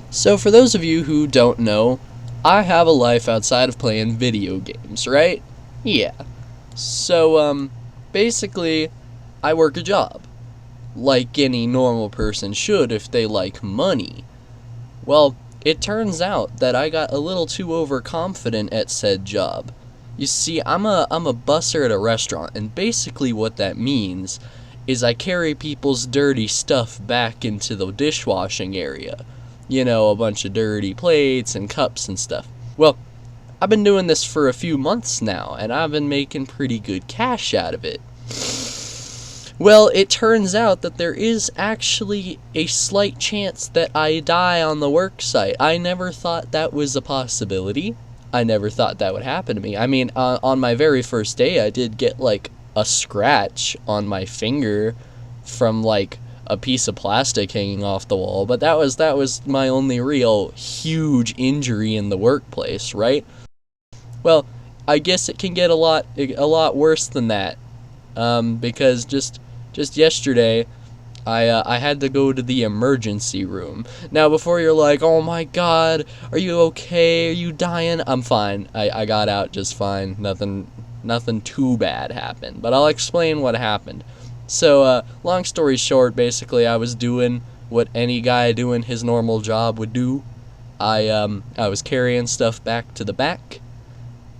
So for those of you who don't know, I have a life outside of playing video games, right? Yeah. So, basically, I work a job. Like any normal person should if they like money. Well, it turns out that I got a little too overconfident at said job. You see, I'm a busser at a restaurant, and basically what that means is I carry people's dirty stuff back into the dishwashing area. You know, a bunch of dirty plates and cups and stuff. Well, I've been doing this for a few months now, and I've been making pretty good cash out of it. Well, it turns out that there is actually a slight chance that I die on the work site. I never thought that was a possibility. I never thought that would happen to me. I mean, on my very first day, I did get, like, a scratch on my finger from, like, a piece of plastic hanging off the wall, but that was my only real huge injury in the workplace, right? Well, I guess it can get a lot worse than that, because just yesterday, I had to go to the emergency room. Now, before you're like, oh my god, are you okay? Are you dying? I'm fine. I got out just fine. Nothing too bad happened. But I'll explain what happened. So, long story short, basically, I was doing what any guy doing his normal job would do. I was carrying stuff back to the back,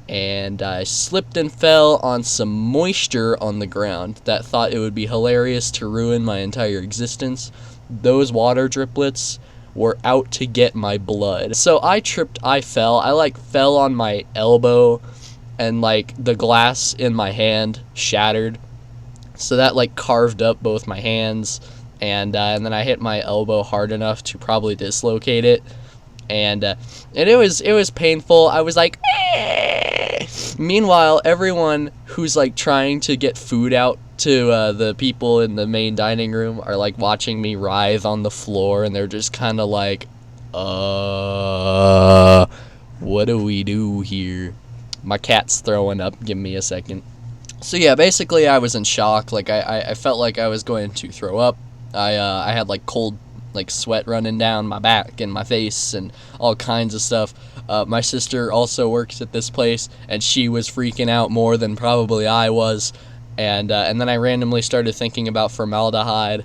and I slipped and fell on some moisture on the ground that thought it would be hilarious to ruin my entire existence. Those water driplets were out to get my blood. So I fell. I fell on my elbow, and the glass in my hand shattered. So that carved up both my hands, and then I hit my elbow hard enough to probably dislocate it. And it was painful. I was like, eh! Meanwhile, everyone who's trying to get food out to the people in the main dining room are watching me writhe on the floor, and they're just kind of what do we do here? My cat's throwing up. Give me a second. So yeah, basically I was in shock. I felt like I was going to throw up. I had cold sweat running down my back and my face and all kinds of stuff. My sister also works at this place, and she was freaking out more than probably I was. And then I randomly started thinking about formaldehyde,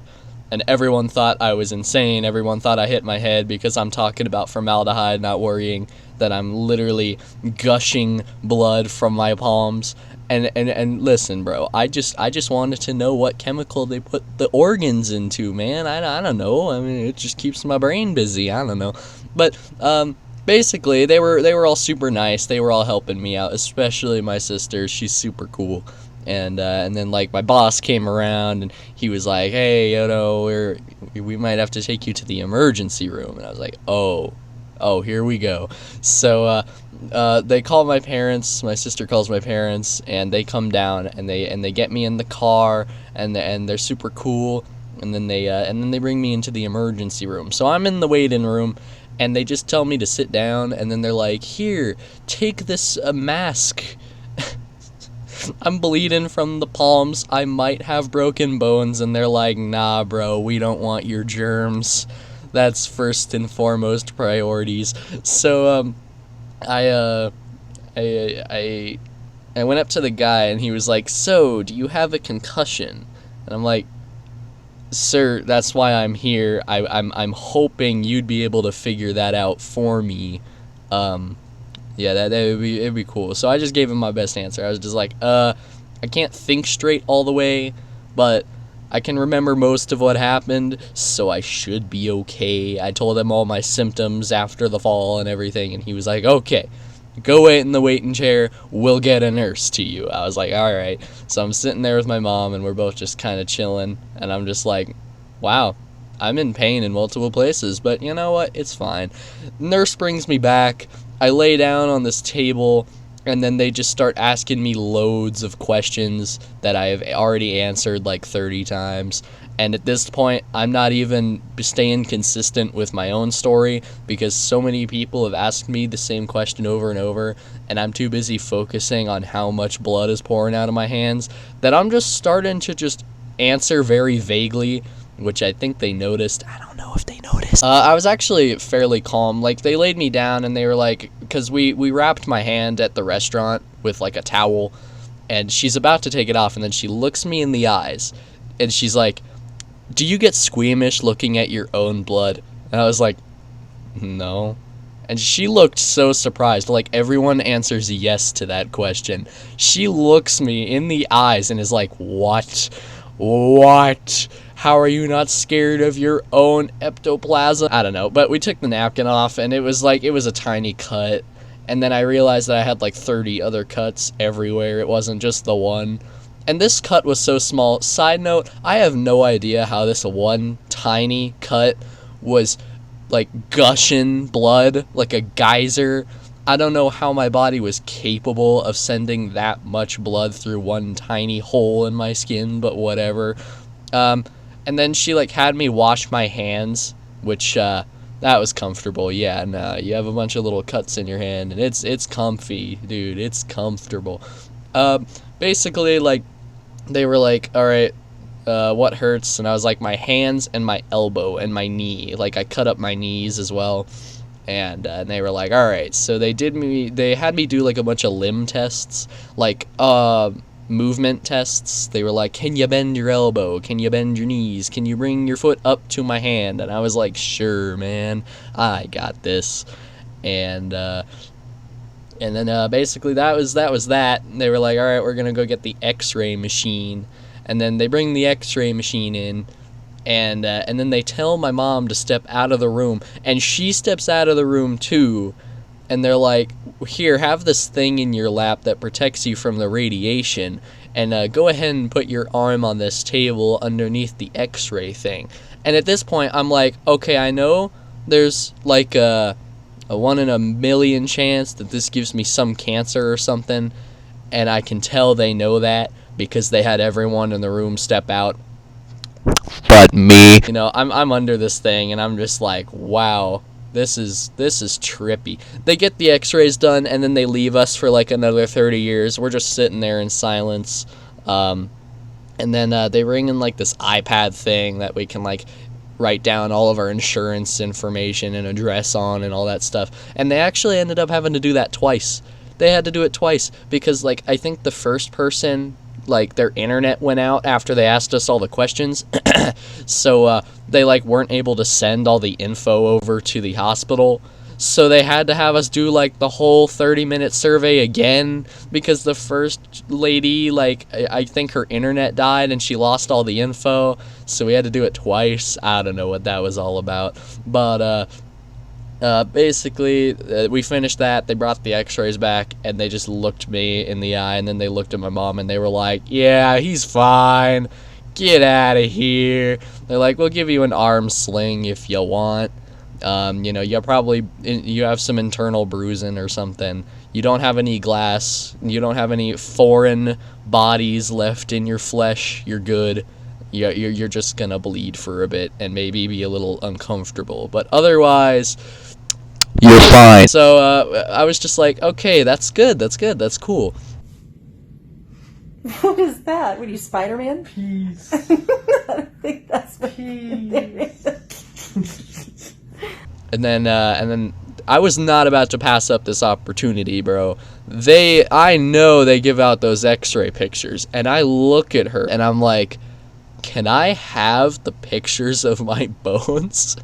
and everyone thought I was insane. Everyone thought I hit my head because I'm talking about formaldehyde, not worrying that I'm literally gushing blood from my palms. And listen, bro, I just wanted to know what chemical they put the organs into, man. I don't know. I mean, it just keeps my brain busy. I don't know. But basically, they were all super nice. They were all helping me out, especially my sister. She's super cool. And then my boss came around, and he was like, "Hey, we might have to take you to the emergency room." And I was like, "Oh, here we go." So they call my parents. My sister calls my parents, and they come down, and they get me in the car, and they're super cool. And then they bring me into the emergency room. So I'm in the waiting room, and they just tell me to sit down, and then they're like, "Here, take this mask." I'm bleeding from the palms. I might have broken bones, and they're like, "Nah, bro, we don't want your germs. That's first and foremost priorities." So I went up to the guy, and he was like, "So, do you have a concussion?" And I'm like, "Sir, that's why I'm here. I'm hoping you'd be able to figure that out for me." Yeah, it'd be cool. So I just gave him my best answer. I was just like, I can't think straight all the way, but I can remember most of what happened, so I should be okay. I told him all my symptoms after the fall and everything, and he was like, "Okay, go wait in the waiting chair. We'll get a nurse to you." I was like, all right. So I'm sitting there with my mom, and we're both just kind of chilling, and I'm just like, wow, I'm in pain in multiple places, but you know what? It's fine. Nurse brings me back. I lay down on this table, and then they just start asking me loads of questions that I have already answered 30 times. And at this point, I'm not even staying consistent with my own story because so many people have asked me the same question over and over, and I'm too busy focusing on how much blood is pouring out of my hands that I'm just starting to just answer very vaguely which I think they noticed. I don't know if they noticed. I was actually fairly calm. Like, they laid me down and they were like, because we wrapped my hand at the restaurant with like a towel, and she's about to take it off, and then she looks me in the eyes and she's like, "Do you get squeamish looking at your own blood?" And I was like, "No." And she looked so surprised. Like, everyone answers yes to that question. She looks me in the eyes and is like, "What? What? How are you not scared of your own ectoplasm?" I don't know. But we took the napkin off, and it was a tiny cut. And then I realized that I had like 30 other cuts everywhere. It wasn't just the one. And this cut was so small. Side note, I have no idea how this one tiny cut was like gushing blood like a geyser. I don't know how my body was capable of sending that much blood through one tiny hole in my skin, but whatever. And then she like had me wash my hands, which that was comfortable. Yeah, no, you have a bunch of little cuts in your hand, and it's comfy, dude. It's comfortable. Basically, like, they were like, "All right, what hurts?" And I was like, "My hands and my elbow and my knee." Like, I cut up my knees as well. And they were like, "All right." So they had me do like a bunch of limb tests, like movement tests. They were like, "Can you bend your elbow? Can you bend your knees? Can you bring your foot up to my hand?" And I was like, "Sure, man, I got this." And then basically that was that. And they were like, "All right, we're gonna go get the X-ray machine." And then they bring the X-ray machine in, and then they tell my mom to step out of the room, and she steps out of the room too. And they're like, "Here, have this thing in your lap that protects you from the radiation, and go ahead and put your arm on this table underneath the X-ray thing." And at this point, I'm like, okay, I know there's like a 1 in a million chance that this gives me some cancer or something, and I can tell they know that, because they had everyone in the room step out but me. You know, I'm under this thing, and I'm just like, wow, this is trippy. They get the X-rays done, and then they leave us for like another 30 years. We're just sitting there in silence. And then they bring in like this iPad thing that we can like write down all of our insurance information and address on and all that stuff. And they actually ended up having to do that twice. They had to do it twice because, like, I think the first person, like, their internet went out after they asked us all the questions. So they like weren't able to send all the info over to the hospital. So they had to have us do like the whole 30-minute survey again, because the first lady, like, I think her internet died and she lost all the info. So we had to do it twice. I don't know what that was all about. But basically, we finished that. They brought the X-rays back, and they just looked me in the eye, and then they looked at my mom, and they were like, "Yeah, he's fine. Get out of here." They're like, "We'll give you an arm sling if you want. You know, you have some internal bruising or something. You don't have any glass. You don't have any foreign bodies left in your flesh. You're good. You're just gonna bleed for a bit and maybe be a little uncomfortable, but otherwise, you're fine." So I was just like, okay, that's good, that's cool. What is that? What are you, Spider-Man? Peace. I think that's what Peace. And then I was not about to pass up this opportunity, bro. I know they give out those X-ray pictures, and I look at her and I'm like, "Can I have the pictures of my bones?"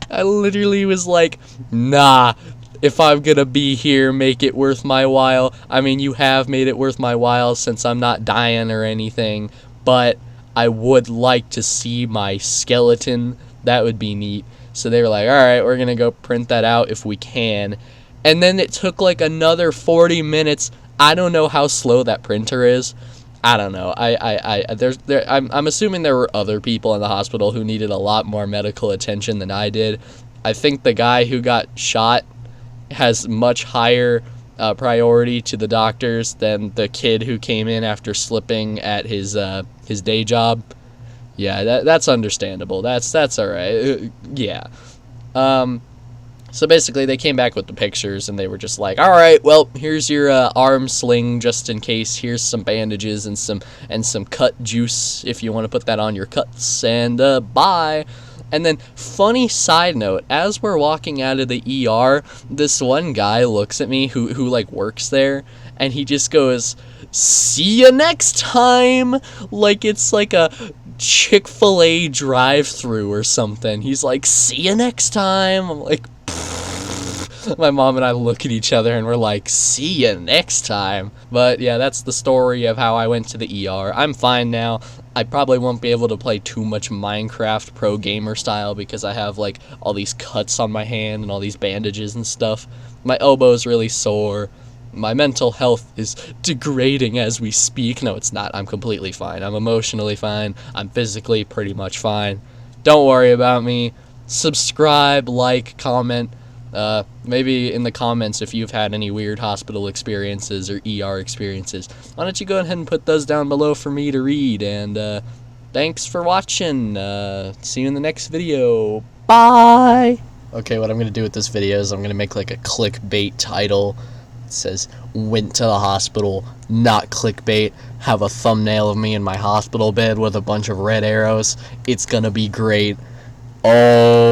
I literally was like, "Nah, if I'm gonna be here, make it worth my while." I mean, you have made it worth my while since I'm not dying or anything, but I would like to see my skeleton. That would be neat. So they were like, "All right, we're gonna go print that out if we can." And then it took like another 40 minutes. I don't know how slow that printer is. I don't know. I'm assuming there were other people in the hospital who needed a lot more medical attention than I did. I think the guy who got shot has much higher priority to the doctors than the kid who came in after slipping at his day job. Yeah, that's understandable. That's all right. Yeah. So basically, they came back with the pictures, and they were just like, "All right, well, here's your arm sling just in case. Here's some bandages and some cut juice if you want to put that on your cuts. And bye." And then, funny side note, as we're walking out of the ER, this one guy looks at me who like works there, and he just goes, "See you next time," like it's like a Chick-fil-A drive-through or something. He's like, "See you next time." I'm like, my mom and I look at each other and we're like, "See you next time." But yeah, that's the story of how I went to the ER. I'm fine now. I probably won't be able to play too much Minecraft pro gamer style because I have like all these cuts on my hand and all these bandages and stuff. My elbow's really sore. My mental health is degrading as we speak. No, it's not. I'm completely fine. I'm emotionally fine. I'm physically pretty much fine. Don't worry about me. Subscribe, like, comment. Maybe in the comments if you've had any weird hospital experiences or ER experiences. Why don't you go ahead and put those down below for me to read. And thanks for watching. See you in the next video. Bye! Okay, what I'm going to do with this video is I'm going to make like a clickbait title. It says, "Went to the hospital," not clickbait. Have a thumbnail of me in my hospital bed with a bunch of red arrows. It's gonna be great. Oh.